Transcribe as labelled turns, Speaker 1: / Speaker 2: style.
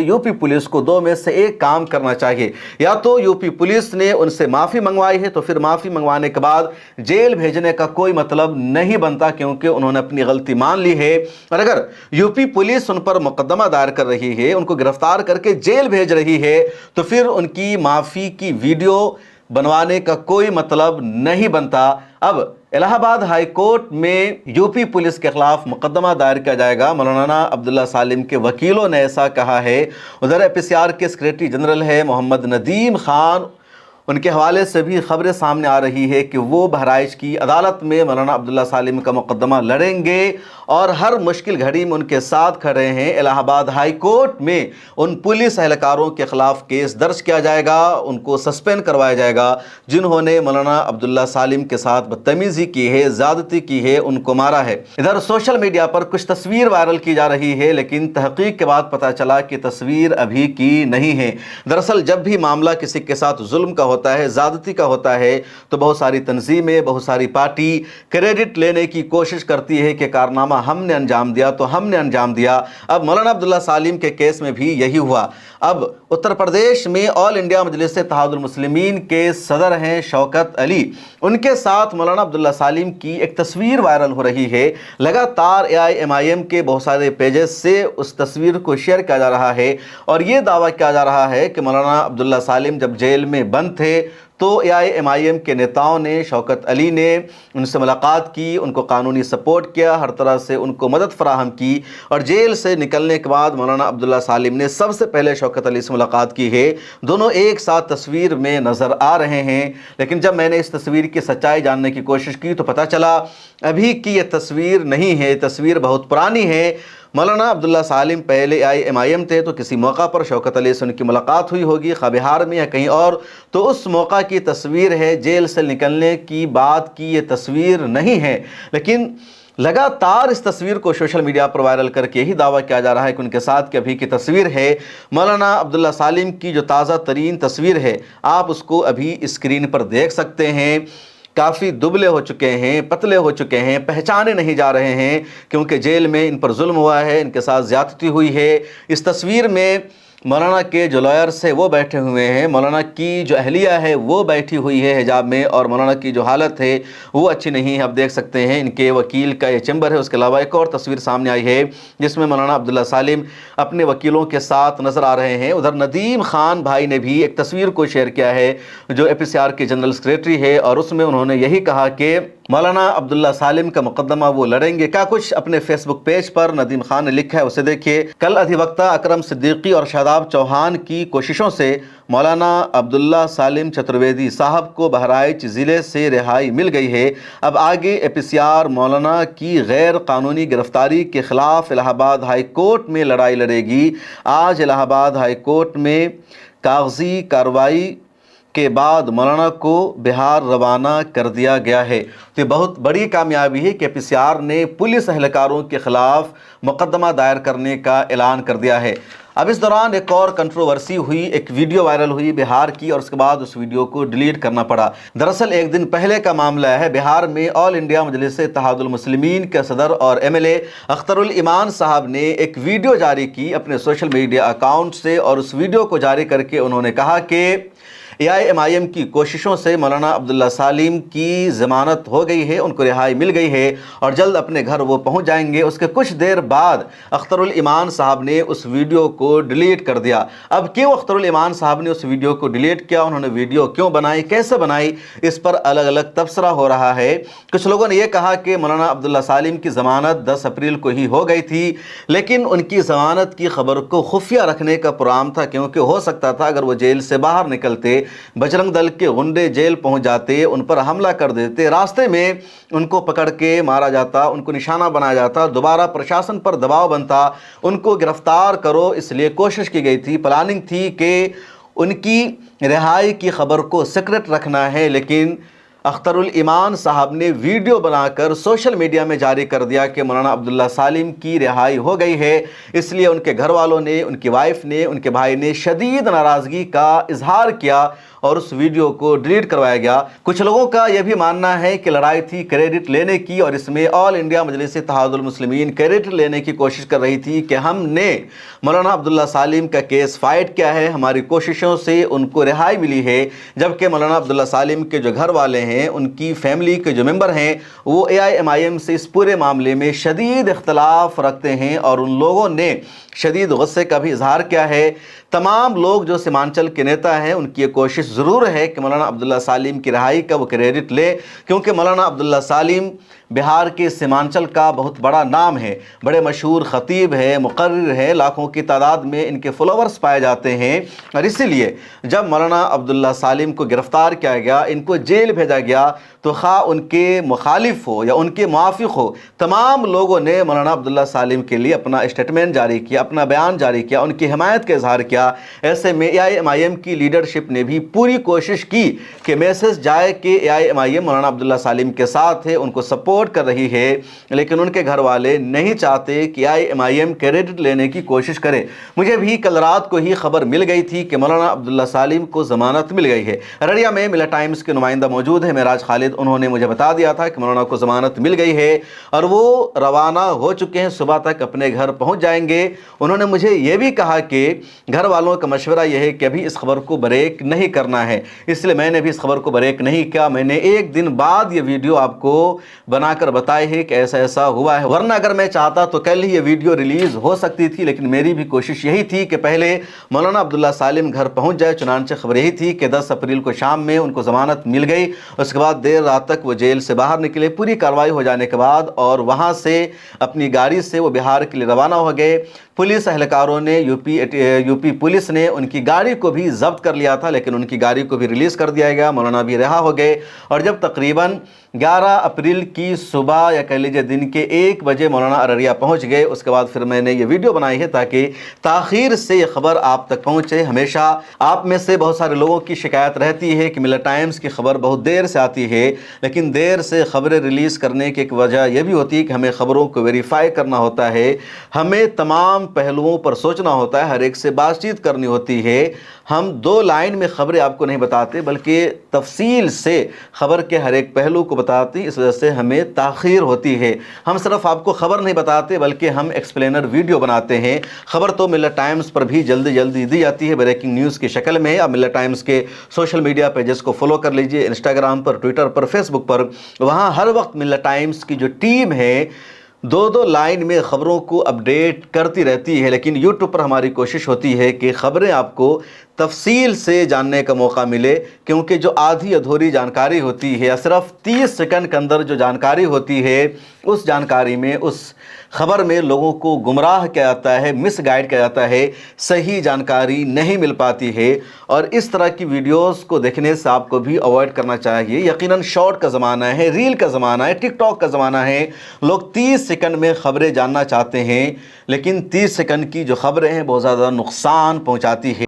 Speaker 1: UP police को दो में से एक काम करना चाहिए। या तो यूपी पुलिस ने उनसे माफ़ी मंगवाई है तो फिर माफ़ी मंगवाने के बाद जेल भेजने का कोई मतलब नहीं बनता, क्योंकि उन्होंने अपनी गलती मान ली है। और अगर यूपी पुलिस उन पर मुकदमा दायर कर रही है, उनको गिरफ्तार करके जेल भेज रही है, तो फिर उनकी माफ़ी की वीडियो बनवाने का कोई मतलब नहीं बनता। अब इलाहाबाद हाई कोर्ट में यूपी पुलिस के खिलाफ मुकदमा दायर किया जाएगा। मौलाना अब्दुल्ला सालिम के वकीलों ने ऐसा कहा है। उधर एपीसीआर के सेक्रेटरी जनरल है मोहम्मद नदीम खान, उनके हवाले से भी खबरें सामने आ रही है कि वो बहराइच की अदालत में मौलाना अब्दुल्ला सालिम का मुकदमा लड़ेंगे और हर मुश्किल घड़ी में उनके साथ खड़े हैं। इलाहाबाद हाई कोर्ट में उन पुलिस एहलकारों के खिलाफ केस दर्ज किया जाएगा, उनको सस्पेंड करवाया जाएगा जिन्होंने मौलाना अब्दुल्ला सालिम के साथ बदतमीजी की है, ज़्यादती की है, उनको मारा है। इधर सोशल मीडिया पर कुछ तस्वीर वायरल की जा रही है, लेकिन तहकीक के बाद पता चला कि तस्वीर अभी की नहीं है। दरअसल जब भी मामला किसी के साथ जुल्म का होता है, ज़्यादती का होता है, तो बहुत सारी तंजीमें, बहुत सारी पार्टी क्रेडिट लेने की कोशिश करती है कि कारनामा हमने अंजाम दिया तो हमने अंजाम दिया। अब मौलाना अब्दुल्ला सालिम के केस में भी यही हुआ। अब उत्तर प्रदेश में ऑल इंडिया मजलिस इत्तेहादुल मुस्लिमीन के सदर हैं शौकत अली, उनके साथ मौलाना अब्दुल्ला सालिम की एक तस्वीर वायरल हो रही है। लगातार AIMIM के बहुत सारे पेजेस से उस तस्वीर को शेयर किया जा रहा है और ये दावा किया जा रहा है कि मौलाना अब्दुल्ला सालिम जब जेल में बंद थे तो AIMIM के नेताओं ने, शौकत अली ने उनसे मुलाकात की, उनको कानूनी सपोर्ट किया, हर तरह से उनको मदद फराहम की। और जेल से निकलने के बाद मौलाना अब्दुल्ला सालिम ने सबसे पहले शौकत अली से मुलाकात की है। दोनों एक साथ तस्वीर में नज़र आ रहे हैं। लेकिन जब मैंने इस तस्वीर की सच्चाई जानने की कोशिश की तो पता चला अभी की ये तस्वीर नहीं है, तस्वीर बहुत पुरानी है। मौलाना अब्दुल्ला सालिम पहले AIMIM थे तो किसी मौका पर शौकत अली से उनकी मुलाकात हुई होगी, खा बिहार में या कहीं और, तो उस मौका की तस्वीर है। जेल से निकलने की बात की ये तस्वीर नहीं है। लेकिन लगातार इस तस्वीर को सोशल मीडिया पर वायरल करके यही दावा किया जा रहा है कि उनके साथ की अभी की तस्वीर है। मौलाना अब्दुल्ला सालिम की जो ताज़ा तरीन तस्वीर है, आप उसको अभी स्क्रीन पर देख सकते हैं। काफ़ी दुबले हो चुके हैं, पतले हो चुके हैं, पहचाने नहीं जा रहे हैं, क्योंकि जेल में इन पर जुल्म हुआ है, इनके साथ ज़्यादती हुई है। इस तस्वीर में मौलाना के जो लॉयर्स है वो बैठे हुए हैं, मौलाना की जो अहलिया है वो बैठी हुई है हिजाब में, और मौलाना की जो हालत है वो अच्छी नहीं है। आप देख सकते हैं इनके वकील का ये चैम्बर है। उसके अलावा एक और तस्वीर सामने आई है जिसमें मौलाना अब्दुल्ला सालिम अपने वकीलों के साथ नज़र आ रहे हैं। उधर नदीम खान भाई ने भी एक तस्वीर को शेयर किया है जो एपीसीआर के जनरल सेक्रेटरी है, और उसमें उन्होंने यही कहा कि मौलाना अब्दुल्ला सालिम का मुकदमा वो लड़ेंगे। क्या कुछ अपने फेसबुक पेज पर नदीम खान ने लिखा है उसे देखिए। कल अधिवक्ता अकरम सिद्दीकी और शादाब चौहान की कोशिशों से मौलाना अब्दुल्ला सालिम चतुर्वेदी साहब को बहराइच ज़िले से रिहाई मिल गई है। अब आगे एपीसीआर मौलाना की गैर कानूनी गिरफ्तारी के खिलाफ इलाहाबाद हाई कोर्ट में लड़ाई लड़ेगी। आज इलाहाबाद हाई कोर्ट में कागजी कार्रवाई के बाद मौलाना को बिहार रवाना कर दिया गया है। तो बहुत बड़ी कामयाबी है कि एपीसीआर ने पुलिस एहलकारों के खिलाफ मुकदमा दायर करने का ऐलान कर दिया है। अब इस दौरान एक और कंट्रोवर्सी हुई, एक वीडियो वायरल हुई बिहार की, और उसके बाद उस वीडियो को डिलीट करना पड़ा। दरअसल एक दिन पहले का मामला है। बिहार में ऑल इंडिया मजलिस इत्तेहादुल मुस्लिमीन के सदर और MLA अख्तरुल ईमान साहब ने एक वीडियो जारी की अपने सोशल मीडिया अकाउंट से, और उस वीडियो को जारी करके उन्होंने कहा कि AIMIM की कोशिशों से मौलाना अब्दुल्ला सालिम की ज़मानत हो गई है, उनको रिहाई मिल गई है और जल्द अपने घर वो पहुंच जाएंगे। उसके कुछ देर बाद अख्तरुल ईमान साहब ने उस वीडियो को डिलीट कर दिया। अब क्यों अख्तरुल ईमान साहब ने उस वीडियो को डिलीट किया, उन्होंने वीडियो क्यों बनाई, कैसे बनाई, इस पर अलग अलग तबसरा हो रहा है। कुछ लोगों ने यह कहा कि मौलाना अब्दुल्ला सालिम की ज़मानत 10 अप्रैल को ही हो गई थी, लेकिन उनकी ज़मानत की खबर को खुफिया रखने का प्रोग्राम था, क्योंकि हो सकता था अगर वो जेल से बाहर निकलते, बजरंग दल के गुंडे जेल पहुंच जाते, उन पर हमला कर देते, रास्ते में उनको पकड़ के मारा जाता, उनको निशाना बनाया जाता, दोबारा प्रशासन पर दबाव बनता, उनको गिरफ्तार करो। इसलिए कोशिश की गई थी, प्लानिंग थी कि उनकी रिहाई की खबर को सीक्रेट रखना है। लेकिन अख्तरुल ईमान साहब ने वीडियो बनाकर सोशल मीडिया में जारी कर दिया कि मौलाना अब्दुल्ला सालिम की रिहाई हो गई है। इसलिए उनके घर वालों ने, उनकी वाइफ ने, उनके भाई ने शदीद नाराज़गी का इजहार किया और उस वीडियो को डिलीट करवाया गया। कुछ लोगों का यह भी मानना है कि लड़ाई थी क्रेडिट लेने की और इसमें ऑल इंडिया मजलिस इत्तेहादुल मुस्लिमीन क्रेडिट लेने की कोशिश कर रही थी कि हमने मौलाना अब्दुल्ला सालिम का केस फाइट किया है, हमारी कोशिशों से उनको रिहाई मिली है। जबकि मौलाना अब्दुल्ला सालिम के जो घर वाले हैं, उनकी फैमिली के जो मेंबर हैं, वो AIMIM से इस पूरे मामले में शदीद इख्तलाफ रखते हैं और उन लोगों ने शदीद गुस्से का भी इजहार किया है। तमाम लोग जो सीमांचल के नेता हैं, उनकी ये कोशिश ज़रूर है कि मौलाना अब्दुल्ला सालिम की रिहाई का वो क्रेडिट ले, क्योंकि मौलाना अब्दुल्ला सालिम बिहार के सीमांचल का बहुत बड़ा नाम है, बड़े मशहूर ख़तीब है, मुक़र्रिर है, लाखों की तादाद में इनके फॉलोवर्स पाए जाते हैं। और इसीलिए जब मौलाना अब्दुल्ला सालिम को गिरफ़्तार किया गया, इनको जेल भेजा गया, तो खा उनके मुखालिफ हो या उनके मुआफ़िक़ हो, तमाम लोगों ने मौलाना अब्दुल्ला सालिम के लिए अपना स्टेटमेंट जारी किया, अपना बयान जारी किया, उनकी हिमायत का इजहार किया। ऐसे में AIMIM की लीडरशिप ने भी पूरी कोशिश की कि मैसेज जाए कि AIMIM मौलाना अब्दुल्ला सालिम के साथ है, उनको सपोर्ट कर रही है, लेकिन उनके घर वाले नहीं चाहते कि AIMIM क्रेडिट लेने की कोशिश करे। मुझे भी कल रात को ही खबर मिल गई थी कि मौलाना अब्दुल्ला सालिम को ज़मानत मिल गई है। अररिया में मिल्लत टाइम्स के नुमाइंदा मौजूद है, मेराज खालिद, उन्होंने मुझे बता दिया था कि मौलाना को ज़मानत मिल गई है और वो रवाना हो चुके हैं, सुबह तक अपने घर पहुंच जाएंगे। उन्होंने मुझे ये भी कहा कि घर वालों का मशवरा यह है कि अभी इस खबर को ब्रेक नहीं करना है, इसलिए मैंने भी इस खबर को ब्रेक नहीं किया। मैंने एक दिन बाद ये वीडियो आपको बनाकर बताई है कि ऐसा ऐसा हुआ है, वरना अगर मैं चाहता तो कल ही ये वीडियो रिलीज़ हो सकती थी। लेकिन मेरी भी कोशिश यही थी कि पहले मौलाना अब्दुल्ला सालिम घर पहुंच जाए। चुनांचे खबर यही थी कि 10 अप्रैल को शाम में उनको ज़मानत मिल गई। उसके बाद देर रात तक वो जेल से बाहर निकले। पूरी कार्रवाई हो जाने के बाद और वहाँ से अपनी गाड़ी से वो बिहार के लिए रवाना हो गए। पुलिस एहलकारों ने यूपी पुलिस ने उनकी गाड़ी को भी जब्त कर लिया था, लेकिन उनकी गाड़ी को भी रिलीज़ कर दिया गया। मौलाना भी रिहा हो गए और जब तकरीबन 11 अप्रैल की सुबह या कह लीजिए दिन के 1 बजे मौलाना अररिया पहुंच गए, उसके बाद फिर मैंने ये वीडियो बनाई है ताकि ताख़ीर से ये खबर आप तक पहुंचे। हमेशा आप में से बहुत सारे लोगों की शिकायत रहती है कि मिल्लत टाइम्स की खबर बहुत देर से आती है, लेकिन देर से खबरें रिलीज़ करने की एक वजह यह भी होती है कि हमें ख़बरों को वेरीफाई करना होता है, हमें तमाम पहलुओं पर सोचना होता है, हर एक से बातचीत करनी होती है। हम 2 लाइन में खबरें आपको नहीं बताते, बल्कि तफसील से खबर के हर एक पहलू को बताते, इस वजह से हमें ताख़ीर होती है। हम सिर्फ आपको खबर नहीं बताते, बल्कि हम एक्सप्लेनर वीडियो बनाते हैं। खबर तो मिल्लत टाइम्स पर भी जल्दी जल्दी दी जाती है ब्रेकिंग न्यूज़ की शक्ल में। आप मिल्लत टाइम्स के सोशल मीडिया पेजेस को फॉलो कर लीजिए, इंस्टाग्राम पर, ट्विटर पर, फेसबुक पर। वहाँ हर वक्त मिल्लत टाइम्स की जो टीम है 2 लाइन में ख़बरों को अपडेट करती रहती है। लेकिन यूट्यूब पर हमारी कोशिश होती है कि ख़बरें आपको तफसील से जानने का मौका मिले, क्योंकि जो आधी अधूरी जानकारी होती है या सिर्फ 30 सेकंड के अंदर जो जानकारी होती है, उस जानकारी में, उस खबर में लोगों को गुमराह किया जाता है, मिसगाइड किया जाता है, सही जानकारी नहीं मिल पाती है। और इस तरह की वीडियोस को देखने से आपको भी अवॉइड करना चाहिए। यकीनन शॉर्ट का ज़माना है, रील का ज़माना है, टिकटॉक का ज़माना है। लोग 30 सेकंड में ख़बरें जानना चाहते हैं, लेकिन 30 सेकंड की जो ख़बरें हैं बहुत ज़्यादा नुकसान पहुँचाती है।